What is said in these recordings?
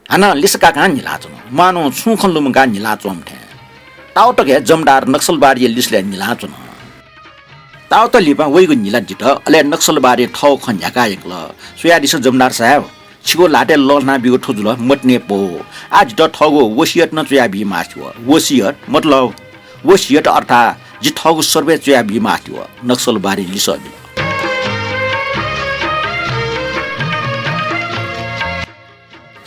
हाना लिसका का निलाचन मानो सुखन लुमगा निलाचम थे ताउ त के जमदार नक्सलबारी लिसले निलाचन ताउ त लिपा वइगु निला जित अले नक्सलबारी ठौ खन्याका एकल सुयादिस जमदार साहब छिगो लाटे ललना बिगो ठुजुल मटने पो आज त ठगो वसियत न चुया बि मास्यो वसियत मतलब वसियत अर्थात जि ठगो सर्वे चुया बि मास्यो नक्सलबारी लिसबि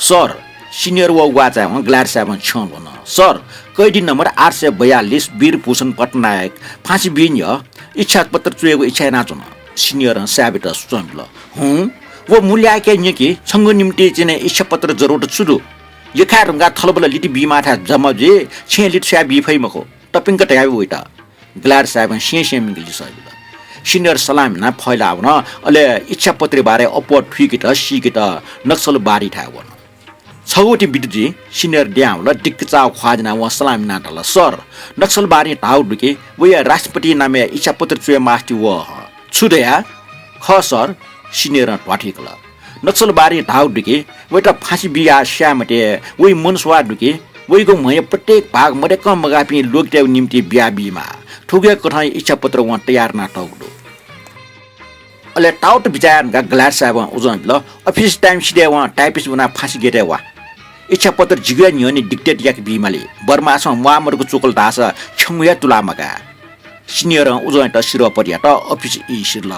सर सिनियर वाचा ग्ल्याड साहब छ भन सर कैदी नम्बर 842 वीर भूषण पटनायक फाँसी बिन इच्छा पत्र चुएको इच्छा नाचुन सिनियर साहब त सुचल हुँ वो मूल्य के निकी छंगो निम्ति चिने इच्छा पत्र जरुरत छुदु यखा रंगा थलबल लिटि बिमाथा जमजे छे लिट सा बिफै मको टपिंग कटाइ वइटा ग्ल्याड साहब से मिगली सबिल सिनियर सलाम ना फैलाउन अले इच्छा पत्र बारे अपो ठुकिट सिकिट नक्सल बारी थावन छगोटी बिटुजी सिनियर ड्याउल डिक्चाउ ख्वाजना व सलाम नाटल सर नक्सल बारी ढाउ दुके वया राष्ट्रपति नामे इच्छा पत्र चुए मास्ति व छुदया ख सर सिनियर ट्वाठिकल नक्सल बारी ढाउ दुके वटा फाँसी बिया श्यामटे वइ मनसवा दुके वइको मय प्रत्येक भाग मरे कम मगापि लोकदेव निम्ति बिया बिमा ठुगे कठाई इच्छा पत्र व तयार नाटक अले टाउट बिचार गा ग्लास साहब उजन ल अफिस टाइम सिदे व टाइपिस्ट बना फाँसी गेटे वा इच्छा पत्र जिग्या नियनि डिक्टेट याक बिमाले बर्मास वामरको चोकल दास छमुया तुलामगा सिनियर उजन त सिरो परिया त अफिस इ सिरल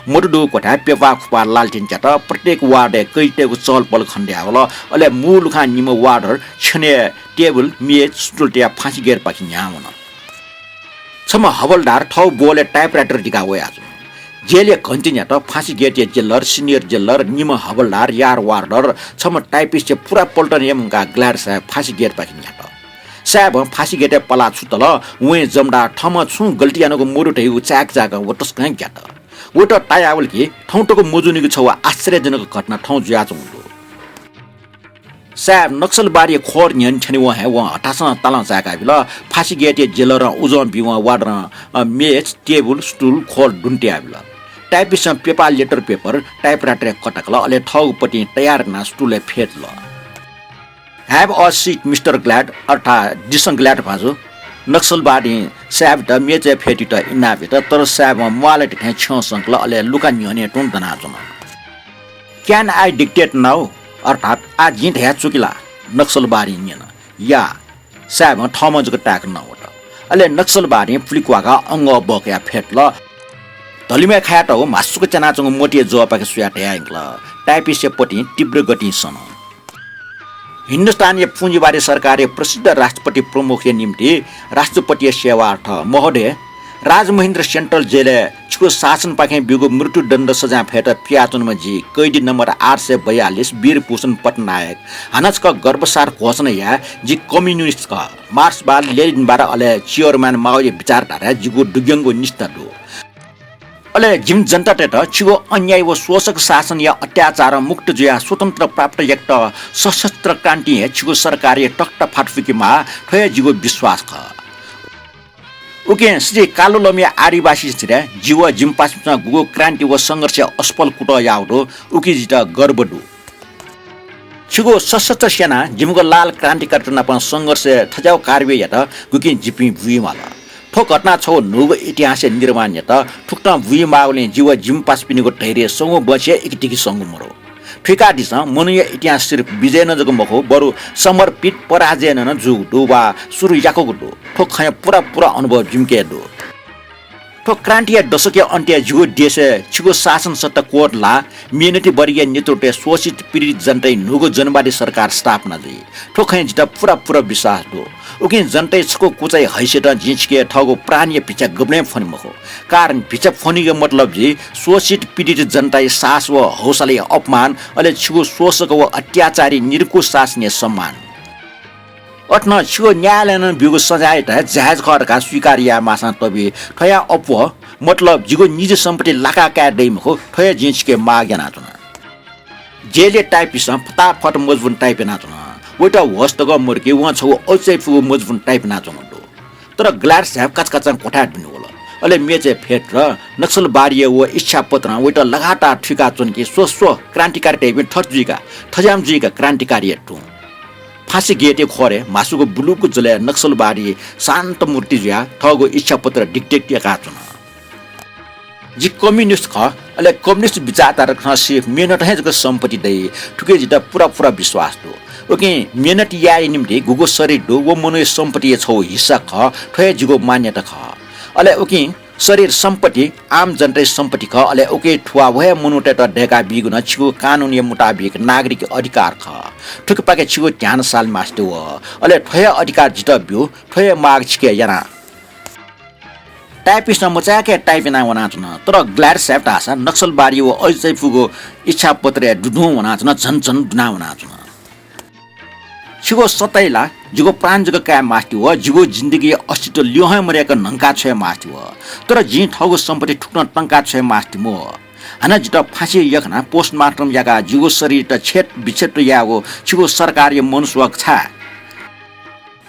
मोडु कोठा पेपा खुपा लालटिन चाट प्रत्येक वार्ड कैटेको चलपल खण्ड्या होला अले मूल खा निम वार्डर छने टेबल मेज स्टुल टिया फाँसी गेर पाखि न्याउन छम हवलदार ठौ बोले टाइपराइटर दिका वया जेले कन्टिन्या त फाँसी गेटे जेलर सिनियर जेलर निम हवलदार यार वार्डर छम टाइपिस्ट पुरा पल्टन एमका ग्ल्याड साहब फाँसी गेट पाखि न्याट साहब फाँसी गेटे पला छुतल उहे जमडा ठम छु गल्टियानको मोरु ठैउ चाक जाग वटस कहाँ ग्याट वट टायावल कि ठौटको मोजुनीको छौ आश्चर्यजनक घटना ठौ ज्याच हुँदो साहब नक्सलबारी खोर न्यन छनि व हे व हटासन तला जाका बिल फाँसी गेटे जेलर उजन बिवा वार्डर मेज टेबल स्टुल खोर डुन्टिया bill typist paper letter paper typewriter कटकल अले ठौपट्टि तयार ना स्टुले फेटल have a seat mister Glad अर्थात डिसन ग्ल्याड भाजो नक्सलबारी साहब त मेचे फेटी त इना भित्र तर साहब माले ठे छ संकल अले लुका न्यने टुन तना जम क्यान आई डिक्टेट नाउ अर्थात आ जित हे चुकिला नक्सलबारी न्यन या साहब ठमजको टाक नवट अले नक्सलबारी फ्लिक्वाका अंग बक्या फेटल धलिमे खाट हो मासुको चनाचंग मोटिए जोपाके सुयाटे आइक्ल टाइपिस्ट पटी तीव्र गति सन हिन्दुस्तानीय पुँजीबारी सरकारले प्रसिद्ध राष्ट्रपति प्रमुख निम्ति राष्ट्रपतीय सेवार्थ महोदय राजमहेन्द्र सेन्ट्रल जेले छुको शासन पाखे बिगो मृत्युदण्ड सजा फेट पियातुनमा जी कैदी नम्बर 842 वीर भूषण पटनायक हानचका गर्भसार घोषणा या जी कम्युनिस्ट का मार्क्सवाद लेनिनबाट अले चेयरम्यान माओवादी विचारधारा जिगो दुग्यंगो निष्ठा दो अले जिम जनता टेट छिगो अन्याय व शोषक शासन या अत्याचार मुक्त जुया स्वतन्त्र प्राप्त एक सशस्त्र क्रान्ति छिगो सरकारी टक्ट फाटफुकीमा ठय जिगो विश्वास ख उके श्री कालो लमिया आदिवासी छिरे जीव जिम्पासमा गुगो क्रान्ति व संघर्ष असफल कुट याउडो उकी जिता गर्वडु छिगो सशस्त्र सेना जिमको लाल क्रान्तिकारी नपन संघर्ष थजाउ कार्य यात गुकी जिपी भुइमाला ठोक घटना छौ नुगो इतिहास निर्माण यता ठुक्ता भुइमाले जीव जिम्पासपिनीको ठैरे संगो बचे एकटिकी संगो मरो ठिका दिस मनुय इतिहास सिर्फ विजय न जको मखो बरु समर्पित पराजय न जुगु वा सुरु याको गुडो ठोक खय पुरा अनुभव जिमके दो ठोक क्रान्तिय दशक अन्त्य जुगु देश छिगो शासन सत्ता कोट ला मेहनती वर्गीय नेतृत्व शोषित पीडित जनतै नुगो जनवादी सरकार स्थापना दे ठोक खय जिता पुरा विश्वास दो उके जनतै छको कुचाइ हैसियत जिचके ठगो प्राणीय पिछा गब्ने फनि मखो कारण पिछा फनिको मतलब जी शोषित पीडित जनतै सास व हौसले अपमान अले छिगो शोषक व अत्याचारी निरकुश शासनीय सम्मान अट्न छिगो न्यायालय बिगो सजाय त जहाज खरका स्वीकारिया मासा तबे ठया अपव मतलब जिगो निजी सम्पत्ति लाका का दैमखो ठया जिचके मागेना तुना जेले टाइपिस फटाफट मजबुत टाइपेना तुना वटा वस्तग मर्के वहाँ छौ अचै फु मजबुत टाइप नाचो तर ग्ल्याड साहब काचकाचन कोठा दिनु होला अले मेचे फेट र नक्सल बारिय व इच्छा पत्र वटा लगातार ठिका चुनके सो क्रान्तिकारी टाइप ठर्जुइका थजाम जुइका क्रान्तिकारी टु फाँसी गेटे खरे मासुको बुलुको जले नक्सलबारी शान्त मूर्ति ज्या ठगो इच्छा पत्र डिक्टेक्टिया चुन जी कम्युनिस्ट ख अले कम्युनिस्ट विचारधारा खसे मेहनत है जको सम्पत्ति दे ठुके जिता पूरा विश्वास दो ओके मेहनत या निम्ति गुगो शरीर दो वो मनो सम्पत्ति छौ हिस्सा ख ठय जिगो मान्यता ख अले ओके शरीर सम्पत्ति आम जनता सम्पत्ति ख अले ओके ठुवा भए मनुटे त ढेका बिगुन छिगो कानुनी मुताबिक नागरिक अधिकार ख ठुक पाके छिगो ध्यान साल मास्टो अले ठय अधिकार जित बिउ ठय माग छिके याना टाइपिस्ट मचाके टाइपिना वनाचन तर ग्ल्याड सेफ्ट आसा नक्सलबारी व अझै फुगो इच्छा पत्र दुधु वनाचन झन दुना वनाचन छिगो सतैला जिगो प्राण जग का मास्टी व जिगो जिन्दगी अस्तित्व लियो है मरेका नंका छ मास्टी व तर जी ठगो सम्पत्ति ठुक्न टंका छ मास्टी मो हना जित फाँसी यखना पोस्टमार्टम याका जिगो शरीर त छेट बिछेट यागो छिगो सरकारी मनुष्यक छ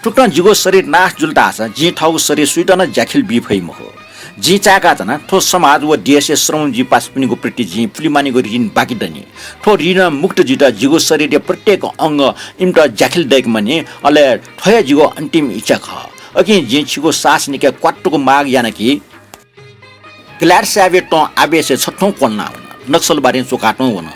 टुक्न जिगो शरीर नाश जुल्टा आसा जी ठाउँ शरीर सुइटन ज्याखिल बिफैम हो जी चाका जना ठो समाज व देश श्रम जी पासपिनीको प्रति जी फुलिमानीको ऋण बाँकी दनी ठो ऋण मुक्त जिता जिगो शरीर प्रत्येक अंग इम्ट ज्याखिल दैक मने अले ठय जिगो अन्तिम इच्छा ख अघि जी छिगो सास निके क्वाट्टुको माग याना कि ग्ल्याड साबे टो आवेश छठौं कोन्ना नक्सलबारी चोकाटौं वन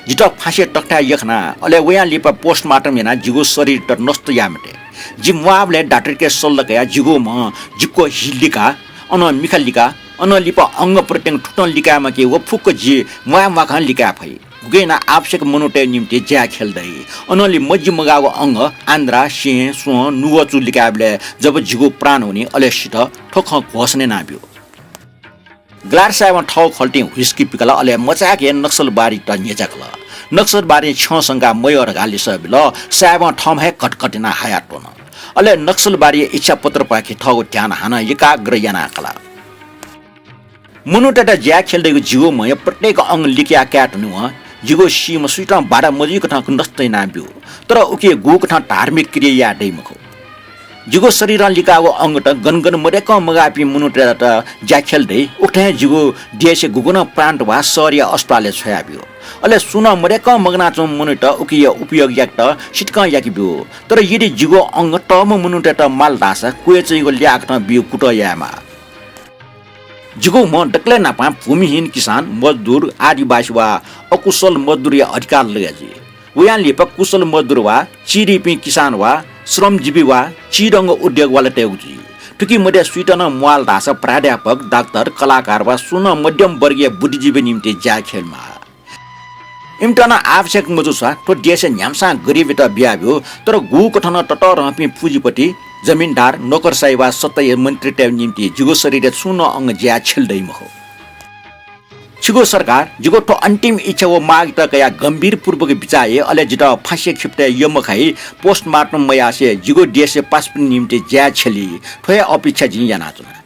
जिता फाँसी टक्टा यखना अले वया लिपा पोस्टमार्टम याना जिगो शरीर त नष्ट यामटे जी मुआबले डाक्टर के सल्लकया जिगो म जिको हिलिका अन मिखलिका अन लिपा अंग प्रत्यंग ठुटन लिकामा के व फुक जी मुआ माखा लिका फै गुगेना आवश्यक मनोटे निम्ति ज्या खेल्दै अनली मज्जी मगाको अंग आन्द्रा सिंह सो नुवचु लिकाबले जब जिगो प्राण हुने अलेसित ठोख घोसने नाब्यो ग्लार सायमा ठाउँ खल्टी हुस्की पिकला अले मचाके नक्सलबारी त नेचकला नक्सलबारी छसँगा मयर गाली सबल सायमा ठाउँ है कटकटिना हायाटोन अले नक्सलबारी इच्छा पत्र पाके ठगो ध्यान हान एकाग्र याना कला मनुटेटा ज्या खेल्दैको जिगो मय प्रत्येक अंग लिक्या क्याट नु जिगो सीम सुइटा बाडा मजी कथा नस्तै नाब्यो तर उके गु कथा धार्मिक क्रिया दैमखो जिगो शरीर लिकाको अंग त गनगन मरेक मगापी मनुटेटा ज्या खेल्दै उठे जिगो देश गुगुन प्रान्त वा सरिया अस्पतालले छयाब्यो अले सुन मरेक मगनाचो मनुट उकिय उपयोग याक्ट सिटक याकिब्यो तर यदि जिगो अंग टम मनुटेटा माल दासा कुएचैको ल्याक्ट बिउ कुटयामा जिगो म डक्ले नापा भूमिहीन किसान मजदूर आदिवासी वा अकुशल मजदूर या अधिकार लगाजी वयान लिपा कुशल मजदूर वा चिरिपी किसान वा श्रमजीवी वा चिरंग उद्योग वाला टेउजी टुकी मध्य स्वीटन मुआल दासा प्राध्यापक डाक्टर कलाकार वा सुन मध्यम वर्गीय बुद्धिजीवी निम्ति ज्या खेलमा इम्टना आवश्यक मजुसा तो देश न्यामसा गरिब त बियाब्यो तर गु कठन टट रहपी पुँजीपति जमिनदार नोकरसाई वा सत्तय मन्त्री टेउ निम्ति जिगो शरीर सुन अंग ज्या छिल्दैम हो छिगो सरकार जिगो ठो अन्तिम इच्छा व माग त कया गम्भीर पूर्वक बिचाए अले जित फाँसी खिप्टे यमखाई पोस्टमार्टम मयासे जिगो देश पासपिन निम्ति ज्या छेली ठोय अपेक्षा जी याना चुना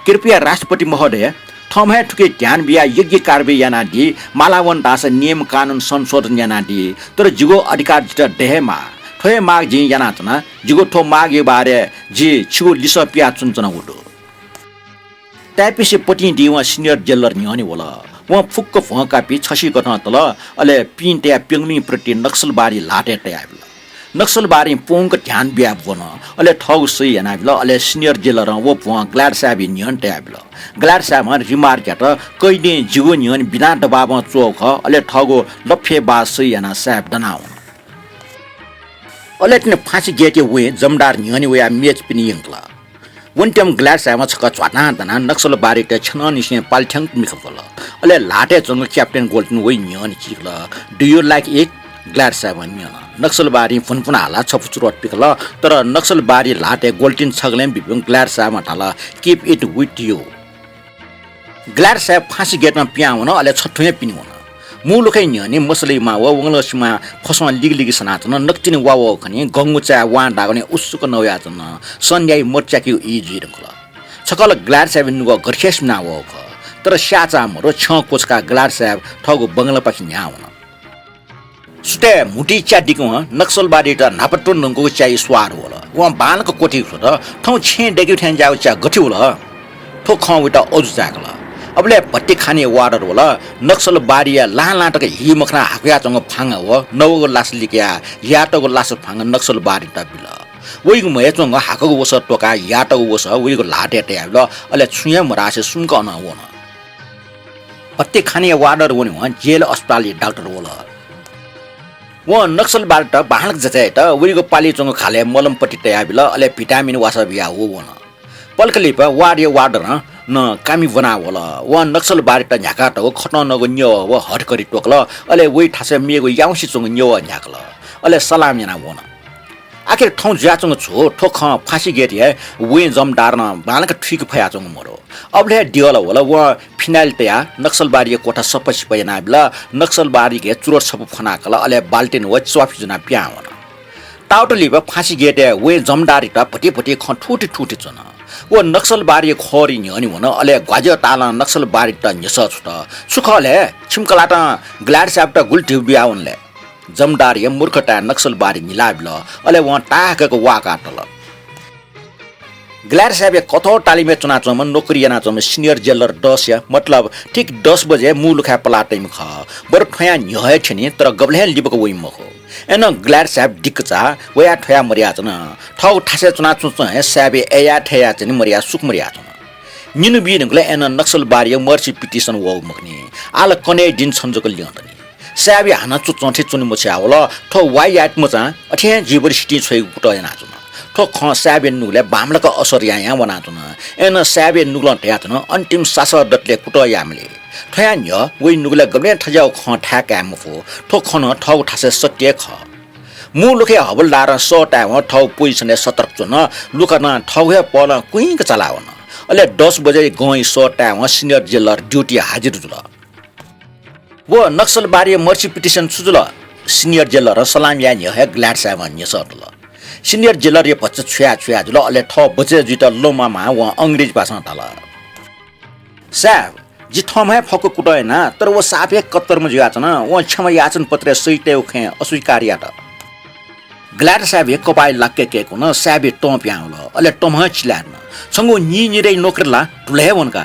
कृपया राष्ट्रपति महोदय थमे ठुके ध्यान बिया योग्य कारबाही याना दि मालावन दास नियम कानुन संशोधन याना दि तर जिगो अधिकार जित डेहेमा ठोय माग जी याना चुना जिगो ठो माग बारे जी छिगो लिस पिया चुनचना उडो टाइपिसे पटी दिवा सिनियर जेलर निहने होला व फुक्क फकापी छसी कथा तल अले पिन्ट्या पेंगली प्रति नक्सलबारी लाटे ट्याबल नक्सलबारी पोंक ध्यान बिया बन अले ठौ सही यानाबल अले सिनियर जेलर व प ग्ल्याड साबी निहन ट्याबल ग्ल्याड सामा रिमार्क यात कइदे जिगो निहन बिना दबाव चोख अले ठगो लफे बा सही याना साब दनाउ अले तने फाँसी गेटे वे जमदार निहने वे मेच पिनि यंगला वन्टम ग्ल्याड सामा छक च्वाना तना नक्सल बारी ते छन निसे पालठ्याङ मिखफल अले लाटे जंगल क्याप्टेन गोल्डन वे निहन चिकल do you like it Glad सामा निहन नक्सल बारी फुनफुन हाला छपुचुरट पिकल तर नक्सल बारी लाटे गोल्डन छगलेम बिबिङ ग्ल्याड सामा ठाला keep it with you Glad सा फाँसी गेटमा पियाउन अले छठुए पिनि हुन मुलुकै निहने मसलैमा व वंगलसमा फसमा लिगलिगी सनातन नक्तिने वाव खनि गंगुचा वा डागने उसुक नयातन सन्याय मोर्चाकी इजी रखला छकल ग्ल्याड साब नुग गरखेस नाव ख तर स्याचा मरो छ कोचका ग्ल्याड साब ठगु बंगला पाखि न्याउन सुते मुटी च्यादिको नक्सलबारी त नापटो नंगु चाइ स्वार होला व बालको कोठी छ त ठौ छे डेगि ठ्यान जाउ च्या गठि होला ठो खौ उता अजु जागला अबले भट्टी खाने वार्डर होला नक्सल बारिया लाटक हि मखना हाकुया चंग फांग हो नवगो लास लिक्या याटगो लास फांग नक्सल बारी तबिल वइगु मय चंग हाकगो वस टोका याटगो वस वइगु लाटे ट्याबल अले छुया मरासे सुनक न होन भट्टी खाने वार्डर वनि जेल अस्पताल डाक्टर होला वो नक्सल बारी त बाहलक जते त वइगु पाली चंग खाले मलमपट्टी ट्याबल अले भिटामिन वासा बिया हो वन पल्कलिप वार्य वार्डर न कामी बना होला वा नक्सल बारी त झ्याका त खट्न नगो न्यो व हटकरी टोकल अले वइ ठासे मेगो याउसी चंग न्यो झ्याकल अले सलाम जना वन आखिर ठौ ज्याचंग छो ठोख फाँसी गेट है वे जम डार्न बालक ठीक फया चंग मरो अबले दियल होला व फिनाइल तया नक्सल बारी कोठा सपसी पयना बिला नक्सल बारी के चुरोट सप फनाकल अले बाल्टिन व चवाफी जना प्या वन टाउटली फाँसी गेट वे जमदारी त पटी पटी ख ठुटी ठुटी चन वो नक्सल बारी खोरी न्यनि हुन अले ग्वाज ताला नक्सल बारी त निस छु त सुखले छिमकलाटा ग्ल्याड स्याप्ट गुल्टी बियाउनले जमदार या मूर्खटा नक्सल बारी निलाबिल अले वहाँ टाकको वाकाटल ग्ल्याड साहब कथो तालिमे चुनाचोमा नोकरी नाचोमा सिनियर जेलर 10 या मतलब ठीक 10 बजे मुलुखा पलाटैम ख बर ठया न्यहे छनि तर गबले लिबको वइ मखो एन ग्ल्याड साहब डिकचा वया ठया मरिया छन ठौ ठासे चुनाचो छ साहब एया ठया छनि मरिया सुक मरिया छन निनु बिनगले एन नक्सल बारी मर्सी पिटिसन वो मखनी आल कने दिन संजोक लियतनी साबी हाना चुचौथे चुनि मोछ्या होला ठो वाइ याट मचा अठे जीवर सिटी छोइ गुटय नाचुन ठो ख साबे नुले बामलक असर या वनाचुन एन साबे नुगल ट्याचन अन्तिम सास दटले कुटय यामले ठया न्य वइ नुगले गबले ठजाउ ख ठ्याका मफो ठो खन ठौ ठासे सत्य ख मु लुखे हबलदार सटा व ठौ पोजिसनले सतर्क चुन लुकन ठौहे पल कुइक चलावन अले 10 बजे गई सटा व सिनियर जेलर ड्युटी हाजिर जुल वो नक्सल बारी mercy petition Sujul senior jailer सलाम या न्य हे ग्ल्याड साहब न्य सटल सिनियर जेलर ये पछ छुया जुल अले ठ बजे जित लोमामा व अंग्रेज भाषा तल साहब जि ठमै फको कुटयना तर वो साफे कत्तर म जियाचन व क्षमा याचन पत्र सहितै खे अस्वीकार्या त ग्ल्याड साहब एक कपाई लाक्के के कोन साहब टो प्याउल अले टोम छिलान संगो नि निरै नोकरला टुले वनका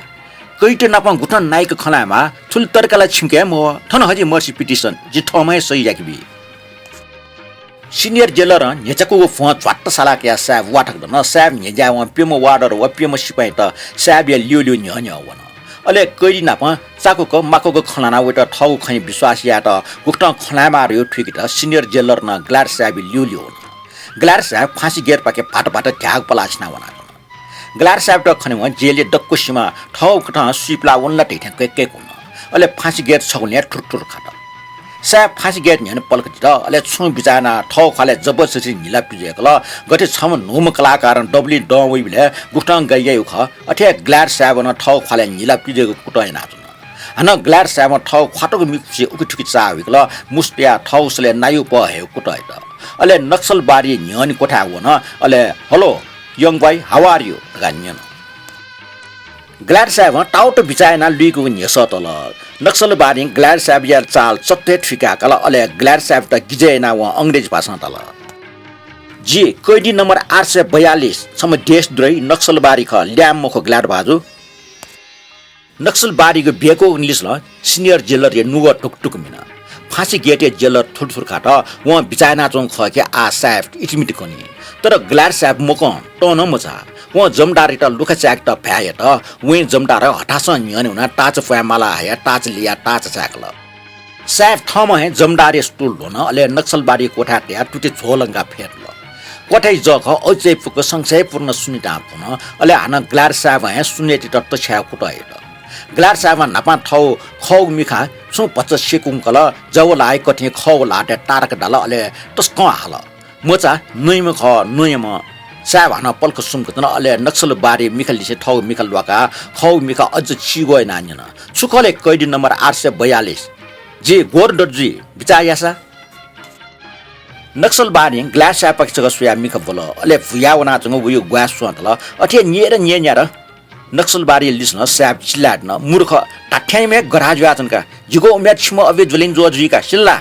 कैटे नापा गुठन नाइक खलामा थुल तरकाला छिमके म ठन हजी मर्सी पिटिसन जि ठमै सही जाकबी सिनियर जेलर नेचको फोन छ्वाट्ट साला के साहब वाटक न साहब नेजा व पेम वार्डर व पेम सिपाइ त साहब लियो लियो न्य वन अले कैडी नापा चाको क माको क खलाना वेट ठौ खै विश्वास या त गुठ खलामा रयो ठिक त सिनियर जेलर न ग्ल्याड साहब लियो लियो ग्ल्याड साहब फाँसी गेट पाके फाट फाट त्याग पलाछना वना ग्ल्याड साहब त खने व जेले डक्को सीमा ठौ खटा सिपला वनला टेठे के कुन अले फाँसी गेट छगुले ठुर खाट साहब फाँसी गेट न्यन पल्कति त अले छु बिचाना ठौ खाले जबरजस्ती निला पिजेकल गटे छम नोम कलाकार डब्ली डवइ बिले गुठन गइगयो ख अठे ग्ल्याड साहब न ठौ खाले निला पिजेको कुटय नाचन हन ग्ल्याड साहब ठौ खाटको मिक्से उकिठुकी चाविकल मुस्टिया ठौसले नायु प हे कुटय त अले नक्सल बारी न्यन कोठा वन अले हेलो यङ भाइ हाउ आर यु गान्यन ग्ल्याड साहब टाउट बिचायना लुइको न्यसतल नक्सल बारी ग्ल्याड साहब या चाल चत्ते ठिका कल अले ग्ल्याड साहब त गिजेना व अंग्रेज भाषा तल जी कैदी नम्बर 842 सम देशद्रोही नक्सल बारी ख ल्याम मखो ग्ल्याड बाजु नक्सल बारी को बेको इंग्लिश ल सिनियर जेलर ये नुग टुकटुक मिना फाँसी गेटे जेलर थुरथुर खाट व बिचायना चोङ ख के आ साहब इटिमिट कोनी तर ग्ल्याड साहब मकन टन मचा व जमदारी त लुखा च्याक त भ्याए त वे जमदार हटास न्यने हुना टाच फ्यामाला है टाच लिया टाच च्याकल साहब ठम है जमदारी स्टुल होन अले नक्सलबारी कोठा ट्या टुटे झोलंगा फेर्ल कोठै जख अझै पुक संक्षेपपूर्ण सुनिता पुन अले हाना ग्ल्याड साहब है सुनेति त छ्या कुटय ग्ल्याड साहब नपा ठौ खौ मिखा सु पच्च सेकुङकल जव लाय कठे खौ लाटे टारक डाल अले तस्क हाल मचा नैम ख नैम साहब हाना पल्क सुमकतन अले नक्सल बारी मिखलिसे ठौ मिखल वाका खौ मिखा अझ छिगोय नान्यन सुखले कैदी नम्बर 842 जी गोरडजी बिचायासा नक्सल बारी ग्ल्याड साहब पक्ष सुया मिख बोल अले फुयावना चंग उयो ग्वास सोतल अथे निएर निएर नक्सल बारी लिसन साहब चिल्लाड्न मूर्ख टाठ्याइमे गराज वाचनका जिगो उमेर छिम अबे जुलिन जोजीका सिल्ला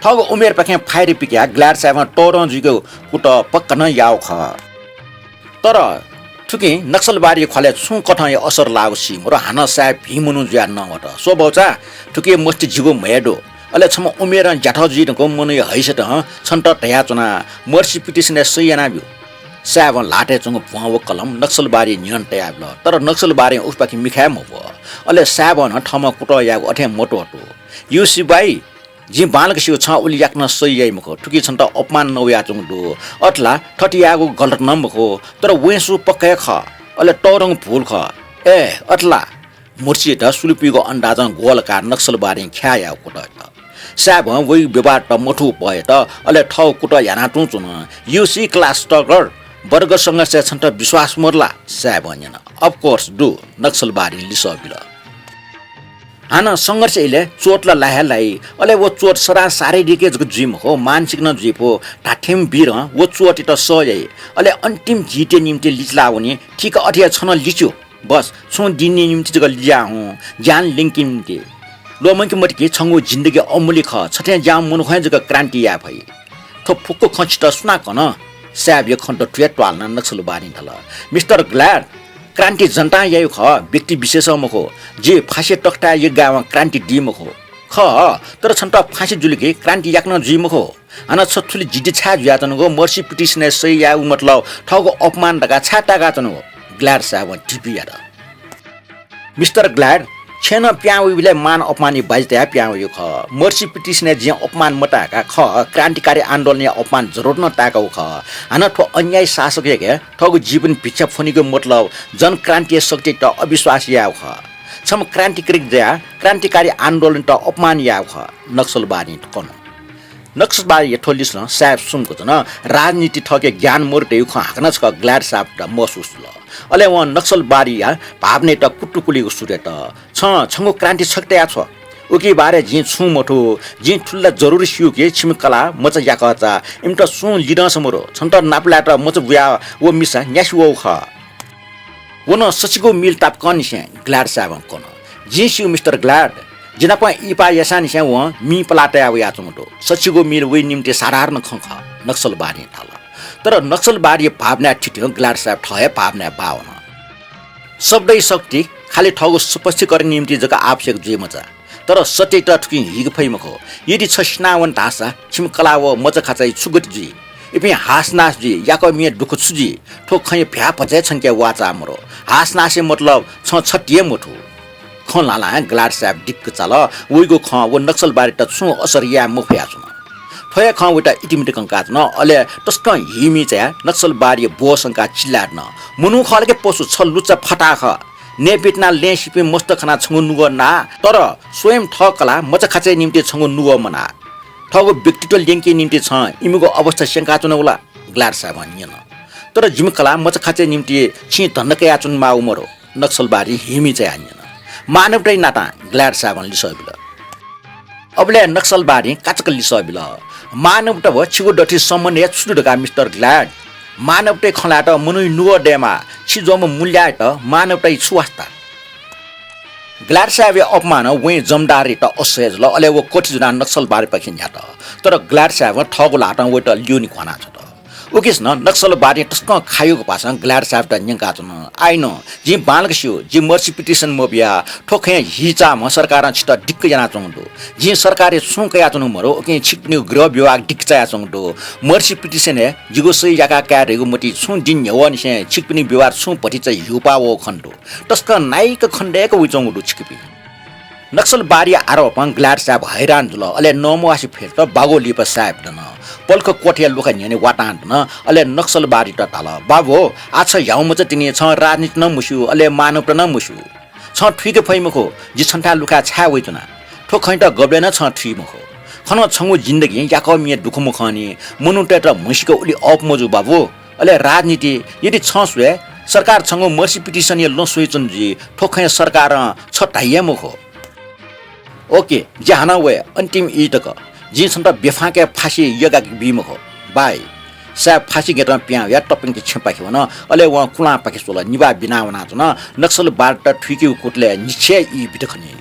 ठग उमेर पखे फाइर पिक्या ग्ल्याड साहब टोरन जिगो कुट पक्क न याव ख तर ठुकी नक्सलबारी खले छु कठाय असर लागोसी मोर हाना साहेब भीमुनु ज्या नगट सो बौचा ठुकी मस्ति जिगो मेडो अले छम उमेर ज्याठजी नको मनु हैसट छन्ट टया चुना मर्सी पिटिसने सैयाना बिउ साहेब लाटे चंग पुवा कलम नक्सलबारी नियन टयाब्ल तर नक्सलबारी उसपाकी मिखाय मब अले साहेब न ठम कुट या अठे मोटो हटो युसी बाई जी बालक सिउ छ उली याक्न सैयाइ मखो ठुकी छन्ट अपमान नउया चंग दो अठला ठटियागो गलत नम्बखो तर वेसु पक्कै ख अले टरङ फूल ख ए अठला मुर्सी त सुलुपीको अन्दाजन गोलका नक्सलबारी ख्याया कुट साब वही व्यवहार त मठु पए त अले ठौ कुट याना टुचुन युसी क्लास टकर वर्गसँग से छन्ट विश्वास मोर्ला साब भनिन अफ कोर्स डु नक्सलबारी लिसबिल हाना संघर्ष इले चोटला लाहलाई अले वो चोट सरा सारे दिके जको जिम हो मानसिक न जिपो ठाठेम बिर वो चोट त सय अले अन्तिम जिते निम्ति लिचला हुने ठीक अठिया छन लिच्यो बस छु दिने निम्ति जको लिया हु ज्ञान लिंकिङ निम्ति लोमंकी मटकी छंगो जिन्दगी अमूल्य ख छटे जाम मुन खय जको क्रान्ति या भई थो फुक्को खंच त सुना कन स्याब यो खण्ड ट्वेट वाल्न नक्सलबारी थल मिस्टर ग्ल्याड क्रान्ति जनता यायो ख व्यक्ति विशेषमखो जे फाँसी टक्टा यो गाउँमा क्रान्ति दिमखो ख तर छन्ट फाँसी जुलिके क्रान्ति याक्न जिमखो अन छथुली जिडी छा ज्यातनको मर्सी पिटिसने सही या मतलब ठगो अपमान दगा छाटागा तनको ग्ल्याड साहब टिपिया मिस्टर ग्ल्याड छेन प्याउले मान अपमानी बाजते प्याउ यो ख मर्सी पिटिसने जे अपमान मटाका ख क्रान्तिकारी आन्दोलन अपमान जरुर न ताकौ ख हाना ठो अन्याय शासक के ठगु जीवन भिक्षा फनीको मतलब जन क्रान्ति शक्ति त अविश्वास याउ ख छम क्रान्तिकारी आन्दोलन त अपमान याउ ख नक्सलबारी कन नक्सलबारी ठोलिस न साहेब सुनको न राजनीति ठके ज्ञान मोर्टे ख हाकन छ ग्ल्याड साहब त महसुस ल अले व नक्सलबारी या भावने त कुट्टुकुलीको सुरे त छंगो क्रान्ति छक्तया छ उकी बारे जी छु मोठो जी ठुल्ला जरुरी सिउ के छिमकला मच याकचा इमट सु लिडस मोरो छन्त नापला त मच बुया वो मिसा न्यासु वो ख वन सचिको मिल ताप कन से ग्ल्याड साहब कन जी सिउ मिस्टर ग्ल्याड जिना प इपा यसान से व मी पलाटा या चमटो सचिको मिल वे निम्ति साधारण खख नक्सलबारी थाल तर नक्सलबारी भावना ठिट्यो ग्ल्याड साहब ठय भावना बावन शब्दै शक्ति खाली ठगो स्पष्टीकरण निम्ति जका आवश्यक जुइ मचा तर सत्य त ठुकी हिग फैमखो यदि छस्नावन धासा छिमकला व मच खाचै छुगट जुइ इपि हासनास जुइ याको मिया दुख छुजी ठो खय भ्या पचे छन के वाचा मरो हासनासे मतलब छ छटिए मोठो ख लाला ग्ल्याड साहब डिक्क चाल उइगो ख व नक्सलबारी त छु असरिया मुफ्या छु फया ख उटा इटिमिट कंकात न अले टस्क हिमी चा नक्सलबारी बोसंका चिल्लाट न मुनु खलके पशु छ लुच्चा फटाख नेपिटना लेसिपे मस्त खना छंगु नुग ना तर स्वयं ठकला मच खाचे निम्ति छंगु नुग मना ठगो व्यक्तित्व लेंके निम्ति छ इमुगो अवस्था शंका चुनौला ग्ल्याड साहब भनिन तर जिमकला मच खाचे निम्ति छि धनके याचुन मा उमरो नक्सलबारी हिमी चा हानिन मानवटै नाता ग्ल्याड साहब लिसबिल अबले नक्सलबारी काचक लिसबिल मानवटा भ छिगो डठी सम्म या छुडका मिस्टर ग्ल्याड मानवटै खलाट मुनुइ नुव डेमा छिजोम मूल्याट मानवटै छुवास्ता ग्ल्याड साहब अपमान वे जमदारी त असहज ल अले वो कोठी जना नक्सलबारी पखिन यात तर ग्ल्याड साहब ठगो लाट वेट ल्युनि खना छ उकिस न नक्सलबारी टस्क खायोको पासन ग्ल्याड साहब त न्यंका छन आइन जी बालक सिउ जी मर्सी पिटिसन मोबिया ठोखे हिचा म सरकार छिट डिक्क जना चंगदो जी सरकारले सुक या चंग मरो ओके छिक्ने गृह विभाग डिक्क या चंगदो मर्सी पिटिसन हे जिगो सही याका कार्यको मति छु दिन यवन से छिक्ने विवाद छु पटि चाहिँ युपा वो खण्डो टस्क नाइक खण्डेको उचंगदो छिकपि नक्सलबारी आरोप ग्ल्याड साहब हैरान जुल अले नमवासी फेर त बागो लिप साहब दन पल्क कोठिया लुका न्याने वाटान न अले नक्सलबारी त ताल बाबु आछ याउ मच तिनी छ राजनीति न मुसु अले मानव त न मुसु छ ठिक फैमखो जि छन्टा लुका छा वइतना ठो खैट गबले न छ ठिमखो खन छंगु जिन्दगी याको मिया दुखमु खनी मुनुटे त मुसिको उली अप मजु बाबु अले राजनीति यदि छ सुए सरकार छंगु मर्सी पिटिसन य लो सोइचन जी ठोखै सरकार छ टाइए मुखो ओके जहाना वे अंतिम ईटक जी छन्टा बेफाके फाँसी यगा बिमखो बाई साहब फाँसी गेट प्या या टपिङ के छेपा के न अले व कुला पाके सोला निबा बिना वना न नक्सल बाट ठिक्यु कोटले निश्चय ई बिटखनी